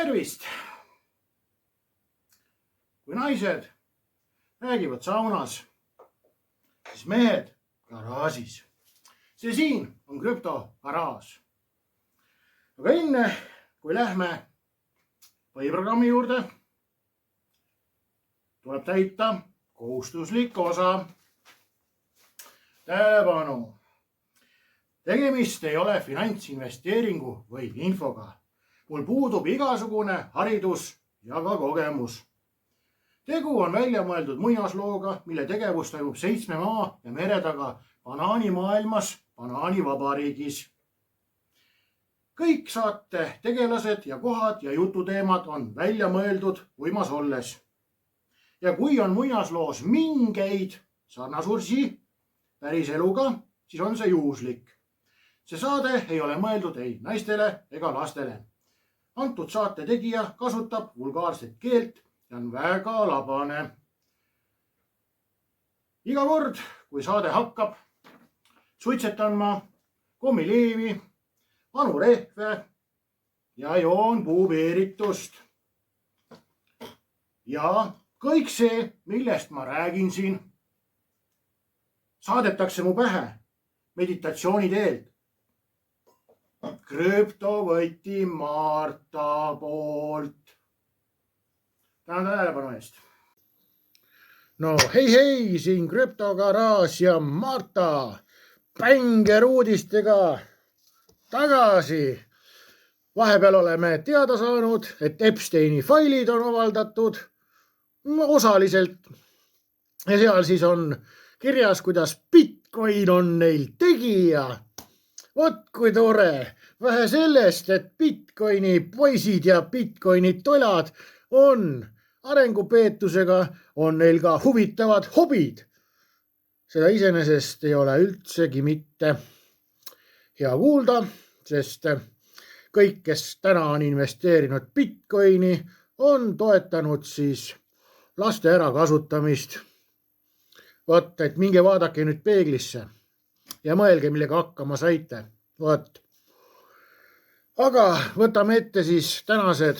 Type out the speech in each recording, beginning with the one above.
tervist! Kui naised räägivad saunas, siis mehed garaažis. See siin on krüptogaraaž. Aga enne, kui lähme põhiprogrammi juurde, tuleb täita kohustuslik osa. Tähelepanu! Tegemist ei ole finantsinvesteeringu või infoga. Mul puudub igasugune haridus ja ka kogemus. Tegu on välja mõeldud muinaslooga, mille tegevus toimub 7 maa ja mere taga banaanimaailmas, banaanivabariigis. Kõik saate tegelased ja kohad ja jututeemad on välja mõeldud uimas olles. Ja kui on muinasloos mingeid sarnasursi päris eluga, siis on see juhuslik. See saade ei ole mõeldud ei naistele ega lastele. Antud saate tegija kasutab vulgaarset keelt ja on väga labane. Iga kord, kui saade hakkab, suitsetan ma kommileevi, vanu rehve ja joon puubeeritust. Ja kõik see, millest ma räägin siin, saadetakse mu pähe meditatsiooni teelt. Krüptovõti Marta poolt. Tänan tähelepanu eest. No hei, siin krüptogaraaž ja Marta bängeruudistega tagasi. Vahepeal oleme teada saanud, et Epsteini failid on avaldatud osaliselt. Ja seal siis on kirjas, kuidas Bitcoin on neil tegija. Vot kui tore, vähe sellest, et Bitcoini poisid ja Bitcoini tolad on arengupeetusega, on neil ka huvitavad hobid. Seda iseenesest ei ole üldsegi mitte hea kuulda, sest kõik, kes täna on investeerinud Bitcoini, on toetanud siis laste ärakasutamist. Vot, et minge vaadake nüüd peeglisse. Ja mõelge, millega hakkama saite. Võt. Aga võtame ette siis tänased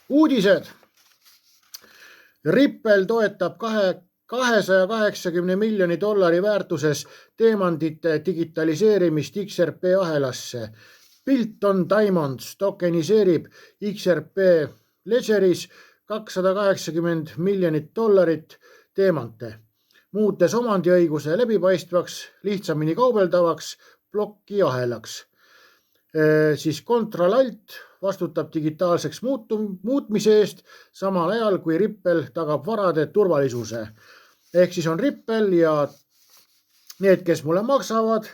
uudised. Ripple toetab $280 miljoni väärtuses teemantide digitaliseerimist XRP ahelasse. Billiton Diamonds tokeniseerib XRP Ledgeris $280 miljonit teemante. Muutes omandiõiguse läbipaistvaks, lihtsamini kaubeldavaks plokiahelaks. Siis Contralt vastutab digitaalseks muutmise eest, samal ajal kui Ripple tagab varade turvalisuse. Ehk siis on Ripple ja need, kes mulle maksavad,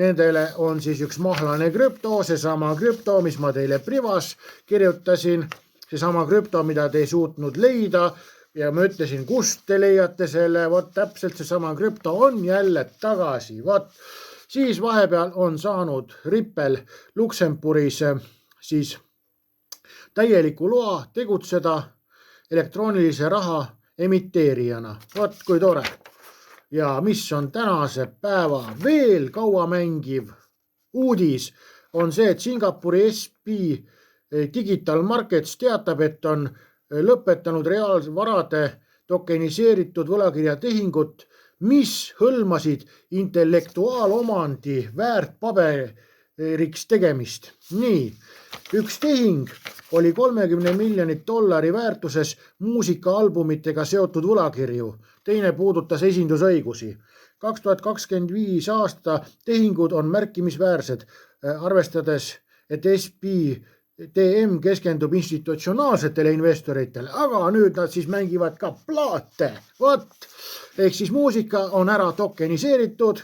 nendele on siis üks mahlane krüpto, seesama krüpto, mis ma teile privas kirjutasin, seesama krüpto, mida te ei suutnud leida. Ja ma ütlesin, kust te leiate selle, vot täpselt seesama krüpto on jälle tagasi. Vot, siis vahepeal on saanud Ripple Luksemburis siis täieliku loa tegutseda elektroonilise raha emiteerijana. Vot kui tore. Ja mis on tänase päeva veel kauamängiv uudis, on see, et Singapuri SP Digital Markets teatab, et on lõpetanud reaalvarade tokeniseeritud võlakirjatehingut, mis hõlmasid intellektuaalomandi väärtpaberiks tegemist. Nii, üks tehing oli $30 miljonit väärtuses muusikaalbumitega seotud võlakirju, teine puudutas esindusõigusi. 2025 aasta tehingud on märkimisväärsed, arvestades, et SPDM keskendub institutsionaalsetele investoritele, aga nüüd nad siis mängivad ka plaate. Vot, ehk siis muusika on ära tokeniseeritud.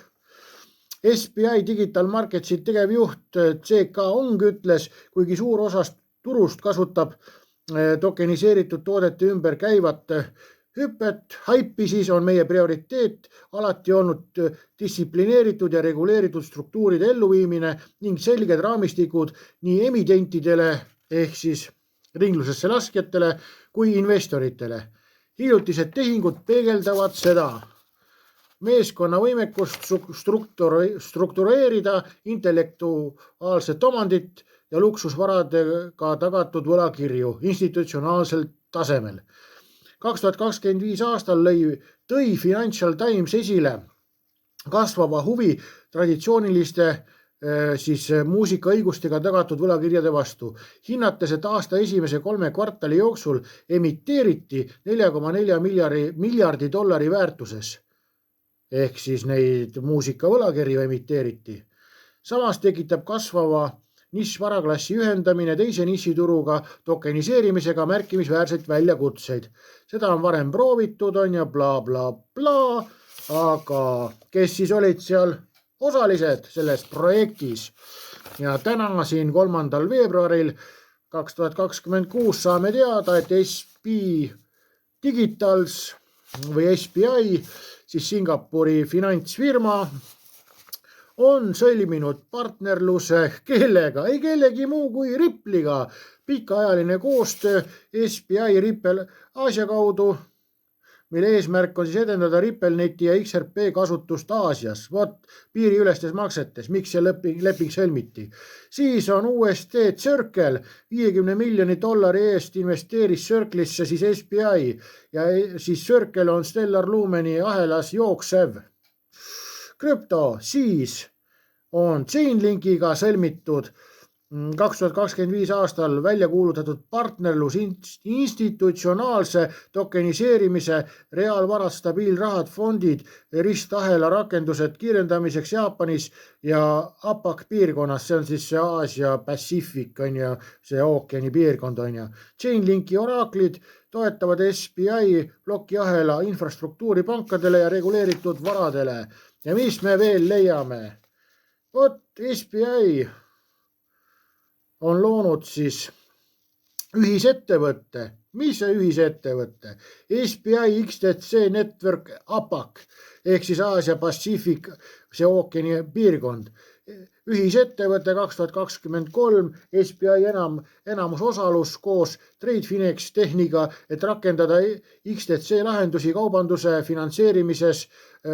SPI Digital Marketsi tegevjuht CK Ong ütles, kuigi suur osast turust kasutab tokeniseeritud toodete ümber käivat hüpet, haipi, siis on meie prioriteet alati olnud distsiplineeritud ja reguleeritud struktuuride elluviimine ning selged raamistikud nii emitentidele ehk siis ringlusesse laskjatele kui investoritele. Hiljutised tehingud peegeldavad seda. meeskonna võimekust struktureerida intellektuaalset omandit ja luksusvaradega tagatud võlakirju institutsionaalsel tasemel. 2025 aastal tõi Financial Times esile kasvava huvi traditsiooniliste muusikaõigustega tagatud võlakirjade vastu, hinnates, et aasta esimese 3 kvartali jooksul emiteeriti 4,4 miljardi dollari väärtuses. Ehk siis neid muusikavõlakirju emiteeriti. Samas tekitab kasvava nišvaraklassi ühendamine teise nišituruga tokeniseerimisega märkimisväärseid väljakutseid. Seda on varem proovitud, on ja bla bla bla, aga kes siis olid seal osalised selles projektis? Ja täna siin 3. veebruaril 2026 saame teada, et SB Digitals või SBI, siis Singapuri finantsfirma, on sõlminud partnerluse kellega, ei kellegi muu kui Ripple'iga. Pikaajaline koostöö SBI Ripple Aasia kaudu, mille eesmärk on siis edendada RippleNeti ja XRP kasutust Aasias. Piiriülestes maksetes, miks see leping sõlmiti. Siis on USD Circle, $50 miljoni eest investeeris Circle'isse siis SBI ja siis Circle on Stellar Lumeni ahelas jooksev krüpto. Siis on Chainlinkiga sõlmitud 2025 aastal välja kuulutatud partnerlus institutsionaalse tokeniseerimise, reaalvarad, stabiilrahad, fondid, ristahela rakendused kiirendamiseks Jaapanis ja APAC piirkonnas, see on siis see Aasia Pacific on ja see ookeani piirkond on ja. Chainlinki oraaklid toetavad SBI plokiahela infrastruktuuri pankadele ja reguleeritud varadele. Ja mis me veel leiame? SBI on loonud siis ühisettevõtte. Mis see ühisettevõtte? SBI XTC Network APAC ehk siis Aasia Pacific, see ookeani piirkond. Ühisettevõte 2023 SBI enamusosalus koos TradeFinex tehniga, et rakendada XTC lahendusi kaubanduse finantseerimises,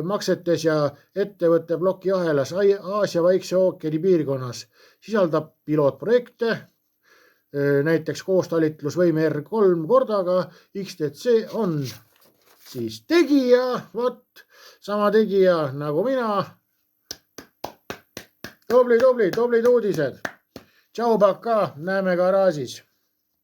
maksetes ja ettevõtte plokiahelas Aasia Vaikse ookeani piirkonnas. Sisaldab pilootprojekte, näiteks koostalitlusvõime R3 kordaga. XTC on siis tegija, sama tegija nagu mina. Tublid uudised. Tšau, paka, näeme garaažis.